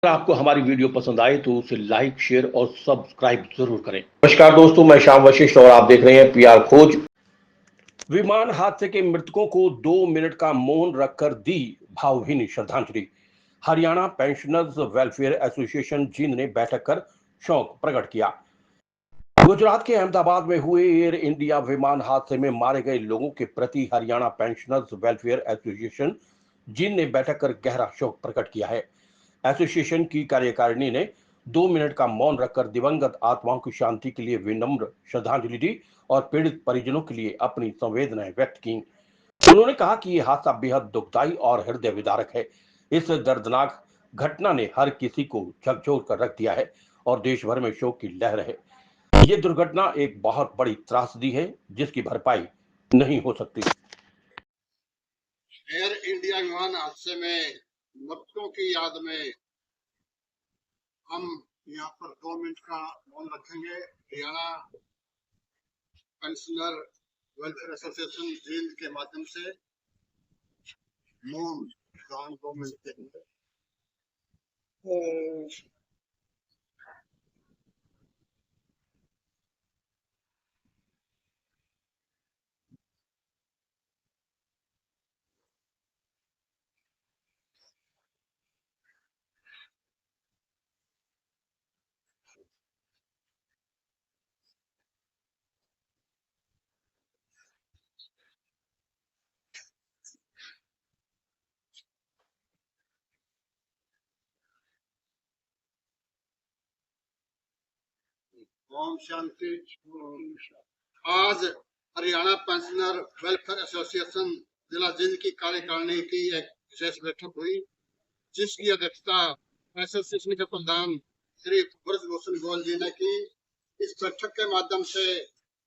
अगर आपको हमारी वीडियो पसंद आए तो उसे लाइक, शेयर और सब्सक्राइब जरूर करें। नमस्कार दोस्तों, मैं श्याम वशिष्ठ और आप देख रहे हैं पीआर खोज। विमान हादसे के मृतकों को 2 मिनट का मौन रखकर दी भावभीनी श्रद्धांजलि। Haryana pensioners welfare association Jind ने बैठक कर शोक प्रकट किया। गुजरात के अहमदाबाद में हुए एयर इंडिया विमान हादसे में मारे गए लोगों के प्रति Haryana pensioners welfare association Jind ने बैठक कर गहरा शोक प्रकट किया है। एसोसिएशन की कार्यकारिणी ने 2 मिनट का मौन रखकर दिवंगत आत्माओं की शांति के लिए विनम्र श्रद्धांजलि दी और पीड़ित परिजनों के लिए अपनी संवेदनाएं व्यक्त की। उन्होंने कहा कि यह हादसा बेहद दुखदायी और हृदय विदारक है। इस दर्दनाक घटना ने हर किसी को झकझोर कर रख दिया है और देश भर में शोक की लहर है। ये दुर्घटना एक बहुत बड़ी त्रासदी है जिसकी भरपाई नहीं हो सकती। एयर इंडिया विमान हादसे में मृतकों की याद में हम यहाँ पर 2 मिनट का मौन रखेंगे। Haryana pensioner welfare association Jind के माध्यम से मौन दान 2 मिनट के लिए। ओम शांति। आज हरियाणा पेंशनर वेलफेयर एसोसिएशन जिला जींद की कार्यकारिणी की एक विशेष बैठक हुई, जिसकी अध्यक्षता एसोसिएशन के प्रधान श्री ब्रजभूषण गोयल जी ने की। इस बैठक के माध्यम से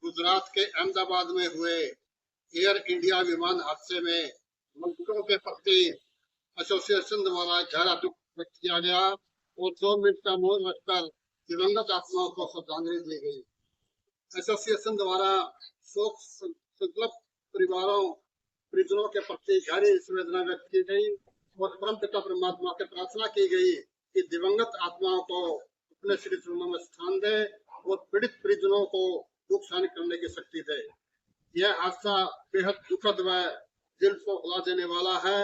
गुजरात के अहमदाबाद में हुए एयर इंडिया विमान हादसे में मृतकों के प्रति एसोसिएशन द्वारा गहरा दुख व्यक्त किया गया और 2 मिनट का मौन रखकर दिवंगत आत्माओं को श्रद्धांजलि दी गई। एसोसिएशन द्वारा शोक संतप्त परिजनों के प्रति गहरी संवेदना व्यक्त की गई और परम पिता परमात्मा से प्रार्थना की गई कि दिवंगत आत्माओं को अपने श्री चरणों में स्थान दे और पीड़ित परिजनों को दुख सहन करने की शक्ति दे। यह हादसा बेहद दुखद व दिल को हिला देने वाला है।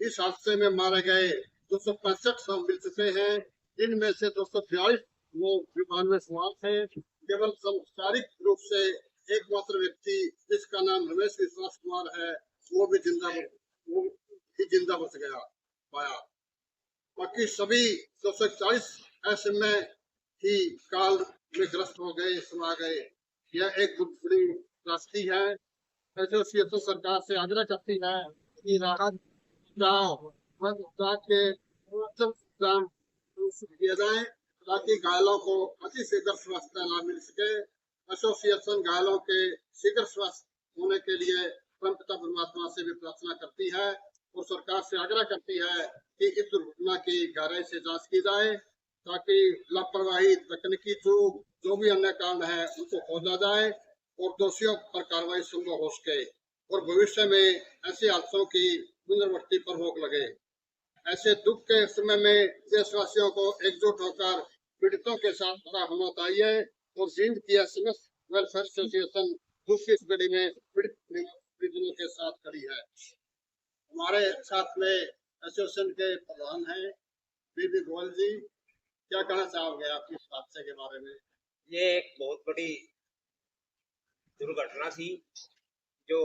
इस हादसे में मारे गए 265 मिल चुके हैं, जिनमें से 242 लोग विमान में सवार थे। केवल सांसारिक रूप से एकमात्र व्यक्ति जिसका नाम रमेश विश्वास कुमार है, वो भी जिंदा बच गया पाया। बाकी सभी 240 ऐसे में ही काल में ग्रस्त हो गए, समा गए। यह एक बहुत बड़ी त्रासदी है। एसोसिएशन सरकार से आग्रह करती है कि राहत के किया जाए ताकि घायलों को अति शीघ्र स्वास्थ्य लाभ मिल सके। एसोसिएशन घायलों के शीघ्र स्वस्थ होने के लिए परम पिता परमात्मा से भी प्रार्थना करती है और सरकार से आग्रह करती है कि इस दुर्घटना की गहराई से जांच की जाए ताकि लापरवाही, तकनीकी चूक, जो भी अन्य कारण है उनको खोजा जाए और दोषियों पर कार्रवाई संभव हो सके और भविष्य में ऐसे हादसों की पुनरावृत्ति पर रोक लगे। ऐसे दुख के समय में देशवासियों को एकजुट होकर पीड़ितों के साथ खड़ा होना चाहिए और जींद की समस्त वेलफेयर एसोसिएशन दूसरी इस घड़ी में पीड़ित परिजनों के साथ खड़ी है। हमारे साथ में एसोसिएशन के प्रधान हैं बीबी गोयल जी, क्या कहना चाहोगे आप इस हादसे के बारे में? ये एक बहुत बड़ी दुर्घटना थी जो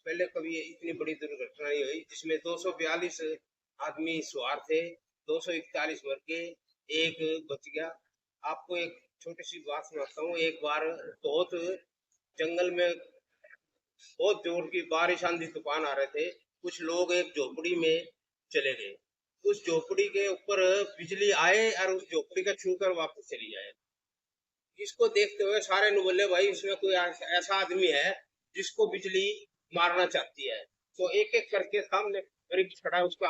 पहले कभी इतनी बड़ी दुर्घटना नहीं हुई, जिसमें 242 आदमी सवार थे, 241 मर के, एक बच गया। आपको एक छोटी सी बात सुनाता हूँ। एक बार बहुत जंगल में बहुत जोर की बारिश, आंधी तूफान आ रहे थे। कुछ लोग एक झोपड़ी में चले गए। उस झोपड़ी के ऊपर बिजली आए और उस झोपड़ी का छूकर वापस चली जाए। इसको देखते हुए सारे ने बोले भाई इसमें कोई ऐसा आदमी है जिसको बिजली मारना चाहती है। तो एक एक करके सामने करीब खड़ा उसको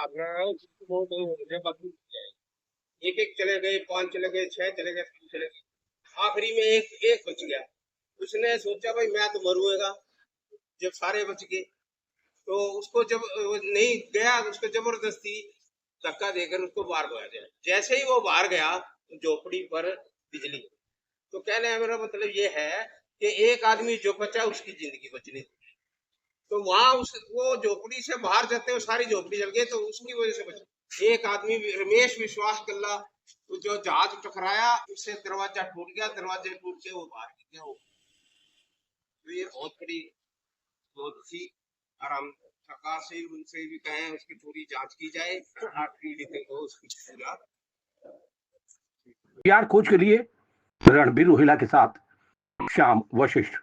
एक एक चले गए, 5 चले गए, 6 चले गए, 7 चले गए। आखिरी में एक बच गया। उसने सोचा भाई मैं तो मरूंगा। जब सारे बच गए तो उसको जब नहीं गया, उसको जबरदस्ती धक्का देकर उसको बाहर भगा दिया। जैसे ही वो बाहर गया झोपड़ी पर बिजली। तो कहने का मेरा मतलब ये है कि एक आदमी जो बचा उसकी जिंदगी बचनी थी। तो वहां वो झोपड़ी से बाहर जाते हुए सारी झोपड़ी जल गई, तो उसकी वजह से बचा। एक आदमी रमेश विश्वास कल्ला जो जहाज टकराया उससे दरवाजा टूट गया, दरवाजे टूट के वो बाहर गया। तो ये बहुत बड़ी बहुत सी और हम सरकार से उनसे भी कहें उसकी पूरी जांच की जाए, पीड़ित को उसकी पूरा। PR खोज के लिए रणबीर रोहिला के साथ श्याम वशिष्ठ।